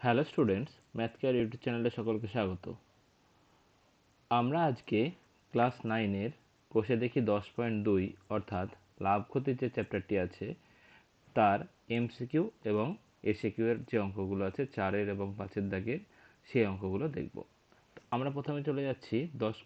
Hello students, math care YouTube চ্যানেলে সকলকে স্বাগত। আমরা আজকে ক্লাস 9-এর কোষে দেখি 10.2 অর্থাৎ লাভ ক্ষতির যে চ্যাপ্টারটি আছে তার এমসিকিউ এবং এসিকিউ এর যে অঙ্কগুলো আছে 4-এর এবং 5-এর দাগের সেই অঙ্কগুলো দেখব। আমরা প্রথমে চলে যাচ্ছি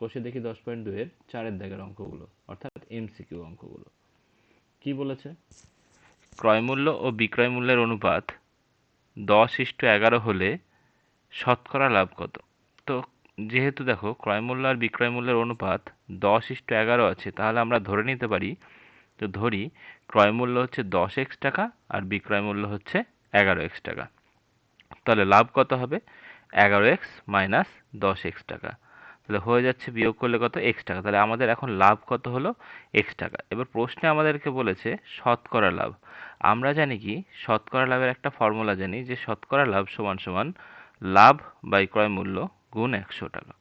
কোষে দেখি 10.2 এর 4-এর দাগের অঙ্কগুলো অর্থাৎ এমসিকিউ অঙ্কগুলো। কি বলেছে? ক্রয়মূল্য ও বিক্রয় মূল্যের অনুপাত 10:11 হলে শতকরা লাভ কত? তো যেহেতু দেখো ক্রয়মূল্য আর বিক্রয় মূল্যের অনুপাত 10:11 আছে, তাহলে আমরা ধরে নিতে পারি, তো ধরি ক্রয়মূল্য হচ্ছে 10x টাকা আর বিক্রয় মূল্য হচ্ছে 11x টাকা। তাহলে লাভ কত হবে? 11x মাইনাস 10x টাকা। তাহলে হয়ে যাচ্ছে বিয়োগ করলে কত? x টাকা। তাহলে আমাদের এখন লাভ কত হলো? x টাকা। এবার প্রশ্নে আমাদেরকে বলেছে শতকরা লাভ। আমরা জানি কি শতকরা লাভের একটা ফর্মুলা জানি, যে শতকরা লাভ সমান সমান লাভ বাই ক্রয় মূল্য গুণ 100 টাকা।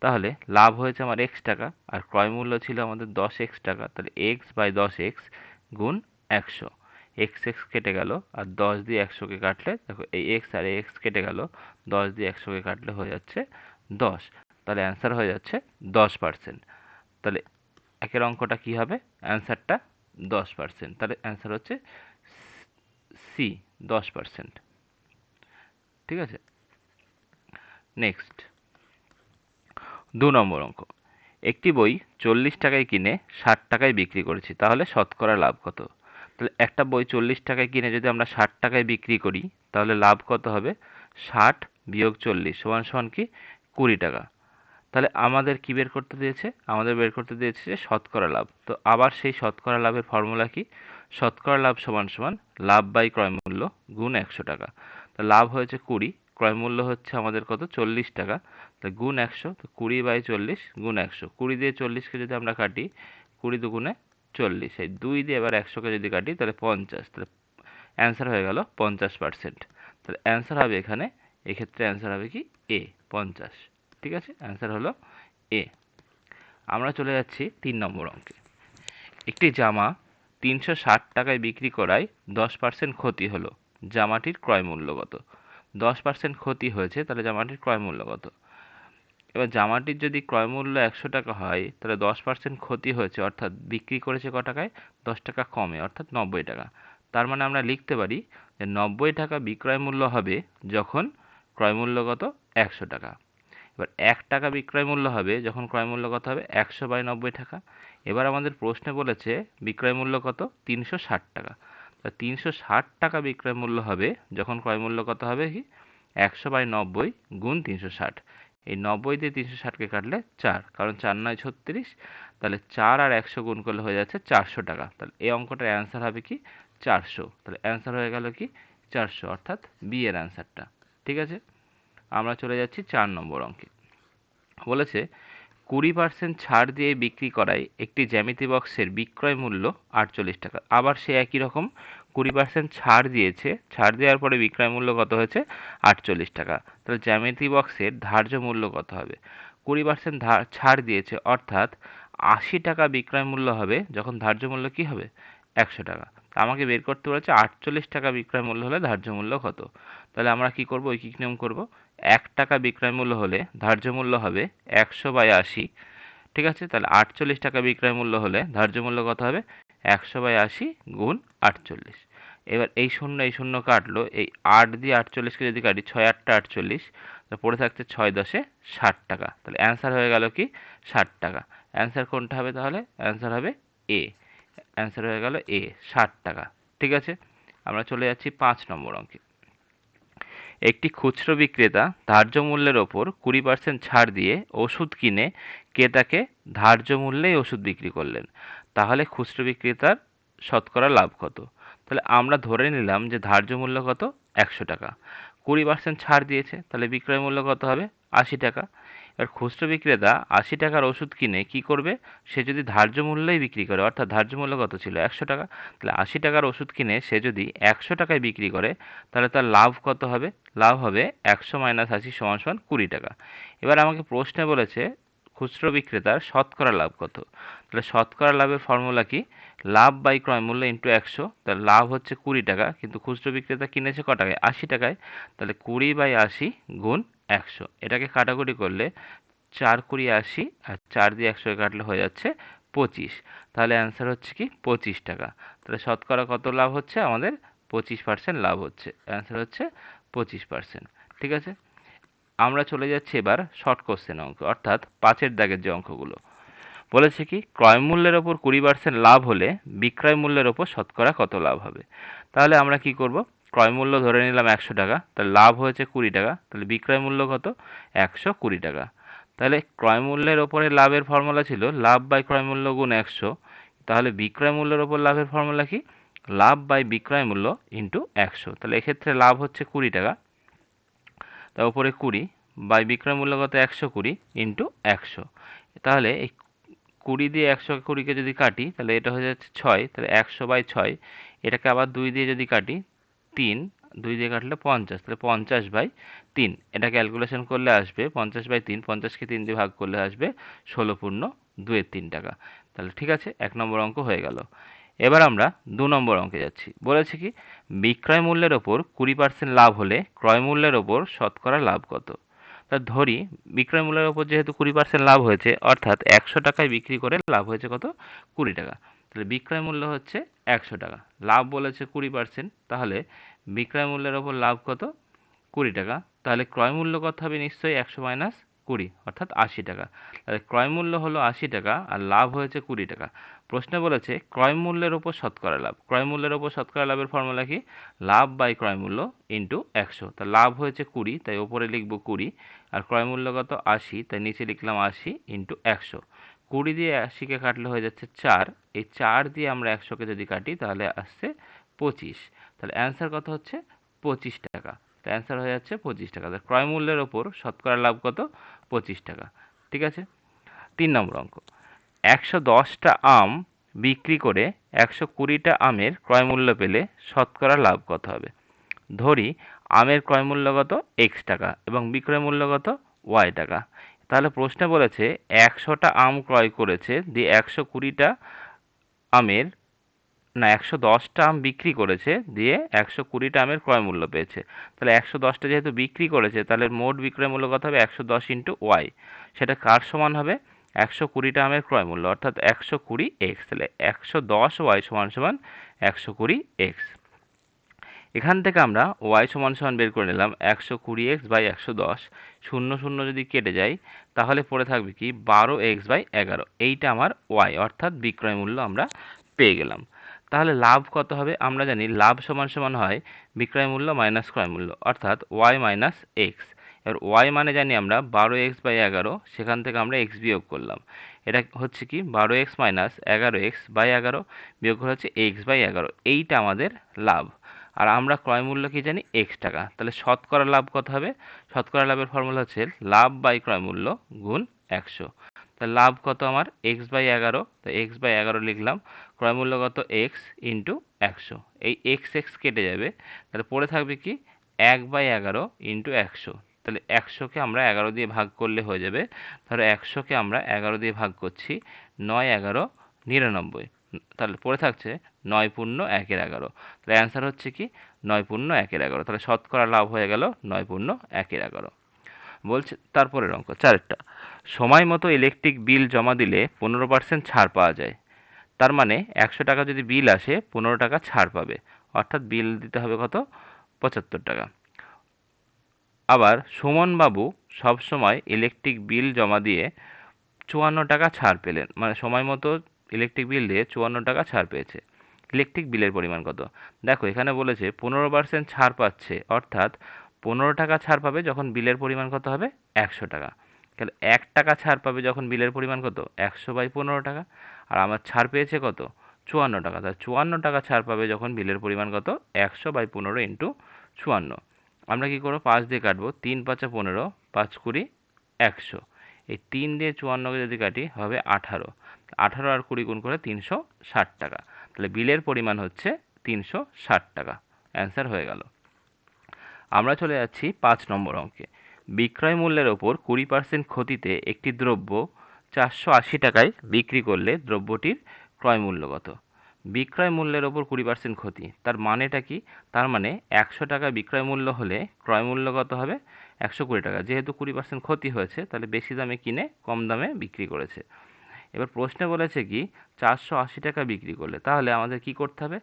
তাহলে লাভ হয়েছে আমার x টাকা আর ক্রয় মূল্য ছিল আমাদের 10x টাকা। তাহলে x বাই 10x গুণ 100। x কেটে গেল আর 10 দিয়ে 100কে কাটলে দেখো এই x আর এই x কেটে গেল, 10 দিয়ে 100কে কাটলে হয়ে যাচ্ছে 10। তাহলে অ্যান্সার হয়ে যাচ্ছে 10%। তাহলে একের অঙ্কটা কি হবে? অ্যান্সারটা 10%। তাহলে অ্যান্সার হচ্ছে সি, 10%। ঠিক আছে, নেক্সট 2 নম্বর অঙ্ক। একটি বই 40 টাকায় কিনে 60 টাকায় বিক্রি করেছি, তাহলে শতকরা লাভ কত? তাহলে একটা বই 40 টাকায় কিনে যদি আমরা 60 টাকায় বিক্রি করি, তাহলে লাভ কত হবে? 60 বিয়োগ 40 সমান সমান কি? 20 টাকা। তাহলে আমাদের কি বের করতে দিয়েছে? আমাদের বের করতে দিয়েছে যে শতকরা লাভ। তো আবার সেই শতকরা লাভের ফর্মুলা কি? শতকরা লাভ সমান সমান লাভ বাই ক্রয় মূল্য গুণ 100 টাকা। তো লাভ হয়েছে 20, ক্রয় মূল্য হচ্ছে আমাদের কত? 40 টাকা। তাহলে গুণ 100, তো 20 বাই 40 গুণ 100। 20 দিয়ে 40কে যদি আমরা কাটি, 20 দুগুণে 40, এই 2 দিয়ে এবার 100কে যদি কাটি তাহলে 50। তাহলে অ্যান্সার হয়ে গেল 50%। তাহলে অ্যান্সার হবে এখানে, এক্ষেত্রে অ্যান্সার হবে কি? এ, 50। ঠিক আছে, অ্যান্সার হলো এ। আমরা চলে যাচ্ছি 3 নম্বর অঙ্কে। একটি জামা 360 টাকায় বিক্রি করায় 10% ক্ষতি হলো, জামাটির ক্রয় মূল্য কত? 10% ক্ষতি হয়েছে, তাহলে জামাটির ক্রয় মূল্য কত? এবার জামাটির যদি ক্রয় মূল্য 100 টাকা হয়, তাহলে 10% ক্ষতি হয়েছে অর্থাৎ বিক্রি করেছে ক টাকায়? 10 টাকা কমে অর্থাৎ 90 টাকা। তার মানে আমরা লিখতে পারি যে 90 টাকা বিক্রয় মূল্য হবে যখন ক্রয় মূল্য কত? 100 টাকা। এবার 1 টাকা বিক্রয় মূল্য হবে যখন ক্রয় মূল্য কত হবে? 100 বাই 90 টাকা। এবার আমাদের প্রশ্নে বলেছে বিক্রয় মূল্য কত? 360 টাকা। তা 360 টাকা বিক্রয় মূল্য হবে যখন ক্রয় মূল্য কত হবে কি? 100 বাই 90 গুণ 360। এই 90 দিয়ে 360কে কাটলে 4, কারণ 4 9 36। তাহলে 4 আর 100 গুণ করলে হয়ে যাচ্ছে 400 টাকা। তাহলে এই অঙ্কটার অ্যান্সার হবে কি? 400। তাহলে অ্যান্সার হয়ে গেল কি? 400, অর্থাৎ বি এর অ্যান্সারটা। ঠিক আছে, আমরা চলে যাচ্ছি 4 নম্বর অঙ্কে। বলেছে 20% ছাড় দিয়ে বিক্রি করায় একটি জ্যামিতি বক্সের বিক্রয় মূল্য 48 টাকা। আবার সে একই রকম 20% ছাড় দিয়েছে, ছাড় দেওয়ার পরে বিক্রয় মূল্য কত হয়েছে? 48 টাকা। তাহলে জ্যামিতি বক্সের ধার্য মূল্য কত হবে? 20% ছাড় দিয়েছে অর্থাৎ 80 টাকা বিক্রয় মূল্য হবে যখন ধার্য মূল্য কি হবে? 100 টাকা। আমাকে বের করতে বলেছে 48 টাকা বিক্রয় মূল্য হলে ধার্য মূল্য কত। তাহলে আমরা কি করব? ঐকিক নিয়ম করব। 1 টাকা বিক্রয় মূল্য হলে ধার্য মূল্য হবে 100 বাই 80। ঠিক আছে, তাহলে 48 টাকা বিক্রয় মূল্য হলে ধার্য মূল্য কত হবে? 100 বাই 80 গুণ 48। এবার এই শূন্য কাটলো, এই 8 দিয়ে 48কে যদি কাটি, 6 8 48, তো পড়ে থাকছে 6 10 60 টাকা। তাহলে অ্যান্সার হয়ে গেল কি? 60 টাকা। অ্যান্সার কোনটা হবে তাহলে? অ্যান্সার হবে এ। অ্যান্সার হয়ে গেল এ, 60 টাকা। ঠিক আছে, আমরা চলে যাচ্ছি 5 নম্বর অঙ্কে। একটি খুচরো বিক্রেতা ধার্য মূল্যের ওপর 20% ছাড় দিয়ে ওষুধ কিনে ক্রেতাকে ধার্য মূল্যেই ওষুধ বিক্রি করলেন, তাহলে খুচরো বিক্রেতার শতকরা লাভ কত? তাহলে আমরা ধরে নিলাম যে ধার্য মূল্য কত? 100 টাকা। 20% ছাড় দিয়েছে, তাহলে বিক্রয় মূল্য কত হবে? 80 টাকা। এবার খুচরো বিক্রেতা 80 টাকার ওষুধ কিনে কি করবে? সে যদি ধার্য মূল্যেই বিক্রি করে, অর্থাৎ ধার্য মূল্য কত ছিল? 100 টাকা। তাহলে 80 টাকার ওষুধ কিনে সে যদি 100 টাকায় বিক্রি করে, তাহলে তার লাভ কত হবে? লাভ হবে 100 মাইনাস 80 সমান সমান 20 টাকা। এবার আমাকে প্রশ্নে বলেছে খুচরো বিক্রেতার শতকরা লাভ কত। তাহলে শতকরা লাভের ফর্মুলা কি? লাভ বাই ক্রয় মূল্য ইন্টু 100, তাহলে লাভ হচ্ছে 20 টাকা, কিন্তু খুচরো বিক্রেতা কিনেছে ক টাকায়? 80 টাকায়। তাহলে 20/80 গুণ 100, এটাকে কাটাকুটি করলে 4×20=80, আর 4 দিয়ে 100 কাটলে হয়ে যাচ্ছে 25। তাহলে অ্যান্সার হচ্ছে কি 25 টাকা। তাহলে শতকরা কত লাভ হচ্ছে? আমাদের 25% লাভ হচ্ছে। অ্যান্সার হচ্ছে 25%। ঠিক আছে, আমরা চলে যাচ্ছি এবার শর্ট কোশ্চেন অঙ্ক, অর্থাৎ 5-এর দাগের যে অঙ্কগুলো। বলেছে কি ক্রয় মূল্যের ওপর 20% লাভ হলে বিক্রয় মূল্যের ওপর শতকরা কত লাভ হবে? তাহলে আমরা কি করব? ক্রয় মূল্য ধরে নিলাম 100 টাকা, তাহলে লাভ হয়েছে 20 টাকা, তাহলে বিক্রয় মূল্য কত? 120 টাকা। তাহলে ক্রয় মূল্যের ওপরে লাভের ফর্মুলা ছিল লাভ বাই ক্রয় মূল্য গুণ 100, তাহলে বিক্রয় মূল্যের ওপর লাভের ফর্মুলা কি? লাভ বাই বিক্রয় মূল্য ইন্টু 100। তাহলে এক্ষেত্রে লাভ হচ্ছে 20 টাকা, তার উপরে 20 বাই বিক্রয় মূল্য কত? 120 ইন্টু 100। তাহলে এই 20 দিয়ে 120কে যদি কাটি তাহলে এটা হয়ে যাচ্ছে 6, তাহলে 100/6। এটাকে আবার 2 দিয়ে যদি কাটি 3, 2 দিয়ে কাটলে 50, তাহলে 50/3। এটা ক্যালকুলেশন করলে আসবে 50/3, 50কে 3 দিয়ে ভাগ করলে আসবে 16.2 টাকা। তাহলে ঠিক আছে, 1 নম্বর অঙ্ক হয়ে গেল। এবার আমরা 2 নম্বর অঙ্কে যাচ্ছি। বলেছে কি বিক্রয় মূল্যের ওপর 20% লাভ হলে ক্রয় মূল্যের ওপর শতকরা লাভ কত? তা ধরি বিক্রয় মূল্যের ওপর যেহেতু 20% লাভ হয়েছে, অর্থাৎ 100 টাকায় বিক্রি করে লাভ হয়েছে কত? 20 টাকা। তাহলে বিক্রয় মূল্য হচ্ছে 100 টাকা, লাভ বলেছে 20%, তাহলে বিক্রয় মূল্যের ওপর লাভ কত? 20 টাকা। তাহলে ক্রয় মূল্য কত হবে? নিশ্চয়ই 100 মাইনাস 20, অর্থাৎ 80 টাকা। তাহলে ক্রয় মূল্য হলো 80 টাকা আর লাভ হয়েছে 20 টাকা। প্রশ্নে বলেছে ক্রয় মূল্যের ওপর শতকরা লাভ। ক্রয় মূল্যের ওপর শতকরা লাভের ফর্মুলা কি? লাভ বাই ক্রয় মূল্য ইন্টু 100। তা লাভ হয়েছে 20, তাই ওপরে লিখব 20, আর ক্রয় মূল্য কত? 80, তাই নিচে লিখলাম 80 ইন্টু 100। 20 দিয়ে 80কে কাটলে হয়ে যাচ্ছে 4, এই 4 দিয়ে আমরা 100কে যদি কাটি তাহলে আসছে 25। তাহলে অ্যান্সার কত হচ্ছে? 25 টাকা। অ্যান্সার হয়ে যাচ্ছে 25 টাকা। ক্রয় মূল্যের ওপর শতকরা লাভ কত? 25 টাকা। ঠিক আছে, 3 নম্বর অঙ্ক। 110টা আম বিক্রি করে 120টা আমের ক্রয় মূল্য পেলে শতকরা লাভ কত হবে? ধরি আমের ক্রয় মূল্য কত? x টাকা এবং বিক্রয় মূল্য কত? y টাকা। তাহলে প্রশ্নে বলেছে 100টা আম ক্রয় করেছে, দিয়ে 120টা আমের 110টা আম বিক্রি করেছে, দিয়ে 120টা আমের ক্রয় মূল্য পেয়েছে। তাহলে 110টা যেহেতু বিক্রি করেছে, তাহলে মোট বিক্রয় মূল্য কত হবে? 110 ইন্টু ওয়াই। সেটা কার সমান হবে? 120টা আমের ক্রয় মূল্য, অর্থাৎ 120x। তাহলে 110y সমান সমান 120x। এখান থেকে আমরা y সমান সমান বের করে নিলাম 120x/110। 0 0 যদি কেটে যায় তাহলে পড়ে থাকবে কি? 12x/11। এইটা আমার y, অর্থাৎ বিক্রয় মূল্য আমরা পেয়ে গেলাম। তাহলে লাভ কত হবে? আমরা জানি লাভ সমান সমান হয় বিক্রয় মূল্য মাইনাস ক্রয় মূল্য, অর্থাৎ y মাইনাস এক্স। এবার y মানে জানি আমরা 12x/11, সেখান থেকে আমরা x বিয়োগ করলাম। এটা হচ্ছে কি 12x মাইনাস 11x/11 বিয়োগ করা হচ্ছে x/11। এইটা আমাদের লাভ। আর আমরা ক্রয় মূল্য কি জানি? x টাকা। তাহলে শতকরা লাভ কত হবে? শতকরা লাভের ফর্মুলা হচ্ছে লাভ বাই ক্রয় মূল্য গুণ 100। তাহলে লাভ কত আমার? x/11, তো x/11 লিখলাম। ক্রয় মূল্য কত? x into 100। এই x কেটে যাবে, তাহলে পড়ে থাকবে কি? 1/11 ইন্টু 100। তাহলে 100কে আমরা 11 দিয়ে ভাগ করলে হয়ে যাবে। ধরো 100কে আমরা 11 দিয়ে ভাগ করছি, 9 11 99। তাহলে পড়ে থাকছে 9 পূর্ণ 1 এর 11। তাহলে অ্যান্সার হচ্ছে কি? 9 পূর্ণ 1 এর 11। তাহলে শতকরা লাভ হয়ে গেল 9 পূর্ণ 1 এর 11। বলছে তারপরের অঙ্ক 4টা। সময় মতো ইলেকট্রিক বিল জমা দিলে 15% ছাড় পাওয়া যায়। তার মানে 100 টাকা যদি বিল আসে, 15 টাকা ছাড় পাবে, অর্থাৎ বিল দিতে হবে কত? 75 টাকা। আবার সুমনবাবু সবসময় ইলেকট্রিক বিল জমা দিয়ে 54 টাকা ছাড় পেলেন, মানে সময় মতো ইলেকট্রিক বিল দিয়ে 54 টাকা ছাড় পেয়েছে। ইলেকট্রিক বিলের পরিমাণ কত? দেখো এখানে বলেছে 15% ছাড় পাচ্ছে, অর্থাৎ 15 টাকা ছাড় পাবে যখন বিলের পরিমাণ কত হবে? 100 টাকা। তাহলে 1 টাকা ছাড় পাবে যখন বিলের পরিমাণ কত? 100/15 টাকা। আর আমার ছাড় পেয়েছে কত? 54 টাকা। তাহলে 54 টাকা ছাড় পাবে যখন বিলের পরিমাণ কত? 100/15 ইন্টু 54। আমরা কি করবো? 5 দিয়ে কাটবো, 3 5 15, 5 20 100। এই 3 দিয়ে 54কে যদি কাটি হবে 18। 18 আর 20 গুণ করে 360 টাকা। তাহলে বিলের পরিমাণ হচ্ছে 360 টাকা। অ্যান্সার হয়ে গেল। আমরা চলে যাচ্ছি 5 নম্বর অঙ্কে। বিক্রয় মূল্যের ওপর 20% ক্ষতিতে একটি দ্রব্য 480 টাকায় বিক্রি করলে দ্রব্যটির ক্রয় মূল্য কত? বিক্রয় মূল্যের ওপর 20% ক্ষতি। তার মানেটা কি? তার মানে 100 টাকা বিক্রয় মূল্য হলে ক্রয় মূল্য কত হবে? 120 টাকা। যেহেতু 20% ক্ষতি হয়েছে, তাহলে বেশি দামে কিনে কম দামে বিক্রি করেছে। এবার প্রশ্নে বলেছে কি 480 টাকা বিক্রি করলে, তাহলে আমাদের কি করতে হবে?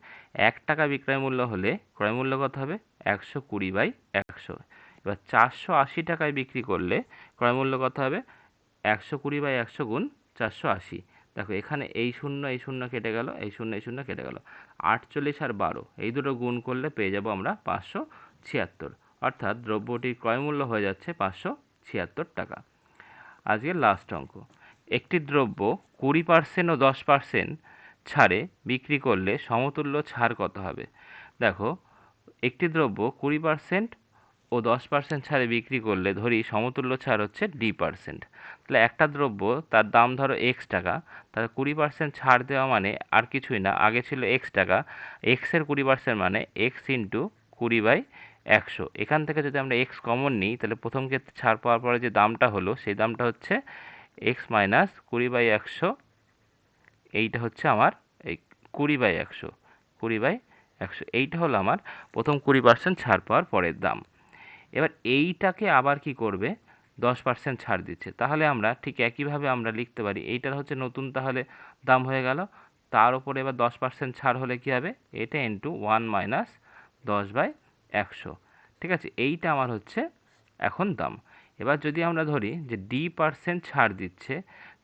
1 টাকা বিক্রয় মূল্য হলে ক্রয় মূল্য কত হবে? 120/100। এবার 480 টাকায় বিক্রি করলে ক্রয় মূল্য কত হবে? 120/100 গুণ 480। দেখো এখানে এই শূন্য কেটে গেল, এই শূন্য কেটে গেল। 48 আর 12 এই দুটো গুণ করলে পেয়ে যাব আমরা 576। অর্থাৎ দ্রব্যটির ক্রয় মূল্য হয়ে যাচ্ছে 576 টাকা। আজকের লাস্ট অঙ্ক। একটি দ্রব্য 20% ও 10% ছাড়ে বিক্রি করলে সমতুল্য ছাড় কত হবে? দেখো একটি দ্রব্য 20% ও 10% ছাড়ে বিক্রি করলে ধরি সমতুল্য ছাড় হচ্ছে D%। তাহলে একটা দ্রব্য তার দাম ধরো x টাকা, তাহলে 20% ছাড় দেওয়া মানে আর কিছুই না, আগে ছিল x টাকা, x এর 20% মানে x ইন্টু 20/100। এখান থেকে যদি আমরা x কমন নিই, তাহলে প্রথম ক্ষেত্রে ছাড় পাওয়ার পরে যে দামটা হলো সেই দামটা হচ্ছে x মাইনাস 20/100। এইটা হচ্ছে আমার এই 20/100, 20/100 এইটা হলো আমার প্রথম 20% ছাড় পাওয়ার পরের দাম। এবার এইটাকে আবার কি করবে? 10% ছাড় দিচ্ছে, তাহলে আমরা ঠিক একইভাবে আমরা লিখতে পারি এইটার হচ্ছে নতুন তাহলে দাম হয়ে গেল, তার উপরে এবার 10% ছাড় হলে কি হবে? এটা ইন্টু 1 মাইনাস 10/100। ঠিক আছে, এইটা আমার হচ্ছে এখন দাম। এবার যদি আমরা ধরি যে D% ছাড় দিচ্ছে,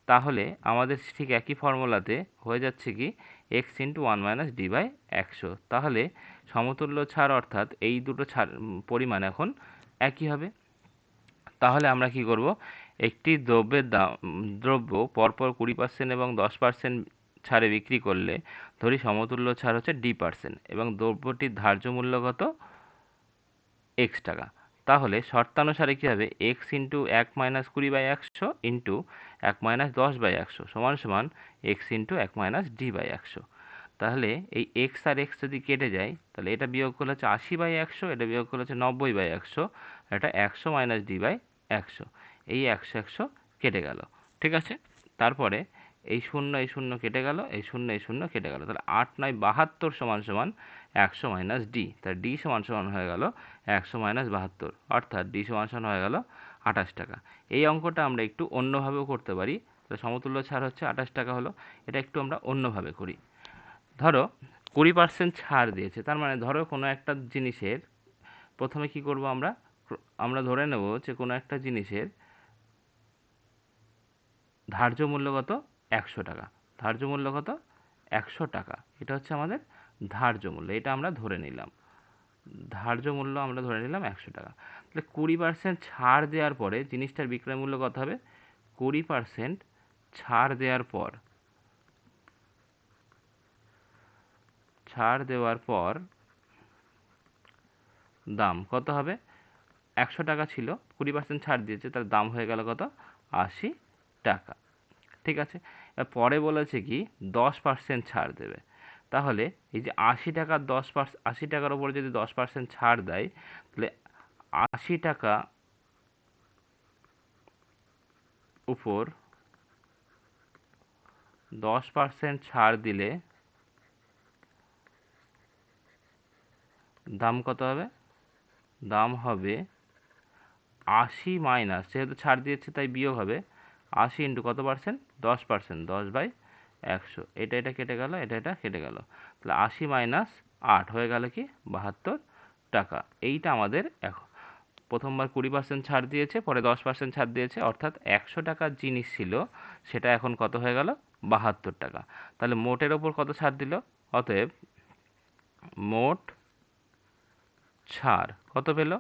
তাহলে আমাদের ঠিক একই ফর্মুলাতে হয়ে যাচ্ছে কি x ইন্টু 1 মাইনাস D/100। তাহলে সমতুল্য ছাড় অর্থাৎ এই দুটো ছাড় পরিমাণ এখন একই হবে। তাহলে আমরা কি করব? একটি দ্রব্যের দ্রব্য পরপর 20% এবং 10% ছাড়ে বিক্রি করলে ধরি সমতুল্য ছাড় হচ্ছে D% এবং দ্রব্যটির ধার্য মূল্য কত? x টাকা। তাহলে শর্তানুসারে কী হবে? x into 1 minus 20/100 into 1 minus 10/100 সমান সমান x ইন্টু 1 মাইনাস D/100। তাহলে এই x আর x যদি কেটে যায়, তাহলে এটা বিয়োগ করলে হচ্ছে 80/100, এটা বিয়োগ করলে হচ্ছে 90/100, এটা 100 মাইনাস D/100। এই 100 কেটে গেল। ঠিক আছে, তারপরে এই শূন্য কেটে গেল, এই শূন্য কেটে গেল, তাহলে 8 9 72 সমান সমান 100 মাইনাস ডি। তাহলে ডি সমান সমান হয়ে গেল 100 মাইনাস 72, অর্থাৎ ডি সমান সমান হয়ে গেল 28 টাকা। এই অঙ্কটা আমরা একটু অন্যভাবেও করতে পারি। তাহলে সমতুল্য ছাড় হচ্ছে 28 টাকা হলো, এটা একটু আমরা অন্যভাবে করি। ধরো 20% ছাড় দিয়েছে, তার মানে ধরো কোনো একটা জিনিসের প্রথমে কি করব আমরা? আমরা ধরে নেব যে কোনো একটা জিনিসের ধার্য মূল্য কত? 100 টাকা। ধার্য মূল্য কত? 100 টাকা। এটা হচ্ছে আমাদের ধার্য মূল্য, এটা আমরা ধরে নিলাম। ধার্য মূল্য আমরা ধরে নিলাম 100 টাকা। তাহলে 20% ছাড় দেওয়ার পরে জিনিসটার বিক্রয় মূল্য কত হবে? 20% ছাড় দেওয়ার পর দাম কত হবে? 100 টাকা ছিল, 20% ছাড় দিয়েছে, তার দাম হয়ে গেল কত? 80 টাকা। ঠিক আছে, এবার পরে বলেছে কি 10% ছাড় দেবে। তাহলে এই যে 80 টাকার 10%, 80 টাকার উপরে যদি 10% ছাড় দেয়, তাহলে 80 টাকা উপর 10% ছাড় দিলে দাম কত হবে? দাম হবে 80 মাইনাস, যেহেতু ছাড় দিয়েছে তাই বিয়োগ হবে 80 ইন্টু কত পার্সেন্ট? 10%, 10/100। এটা কেটে গেল, এটা কেটে গেল, তাহলে 80 মাইনাস 8 হয়ে গেল কি 72 টাকা। এইটা আমাদের এখন প্রথমবার 20% ছাড় দিয়েছে, পরে 10% ছাড় দিয়েছে, অর্থাৎ 100 টাকার জিনিস ছিল সেটা এখন কত হয়ে গেল? 72 টাকা। তাহলে মোটের ওপর কত ছাড় দিল? অতএব মোট ছাড় কত পেল?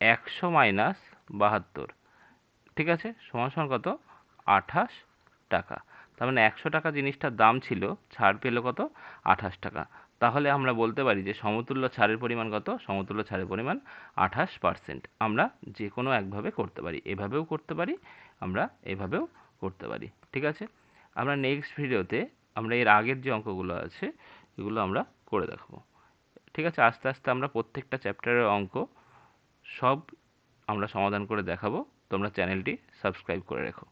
100 মাইনাস 72, ঠিক আছে, সমান সমান কত? 28 টাকা। তার মানে 100 টাকা জিনিসটার দাম ছিল, ছাড় পেল কত? 28 টাকা। তাহলে আমরা বলতে পারি যে সমতুল্য ছাড়ের পরিমাণ কত? সমতুল্য ছাড়ের পরিমাণ 28%। আমরা যে কোনো একভাবে করতে পারি, এভাবেও করতে পারি, আমরা এভাবেও করতে পারি। ঠিক আছে, আমরা নেক্সট ভিডিওতে আমরা এর আগের যে অঙ্কগুলো আছে এগুলো আমরা করে দেখাবো। ঠিক আছে, আস্তে আস্তে আমরা প্রত্যেকটা চ্যাপ্টারের অঙ্ক সব আমরা সমাধান করে দেখাবো। তোমরা চ্যানেলটি সাবস্ক্রাইব করে রেখো।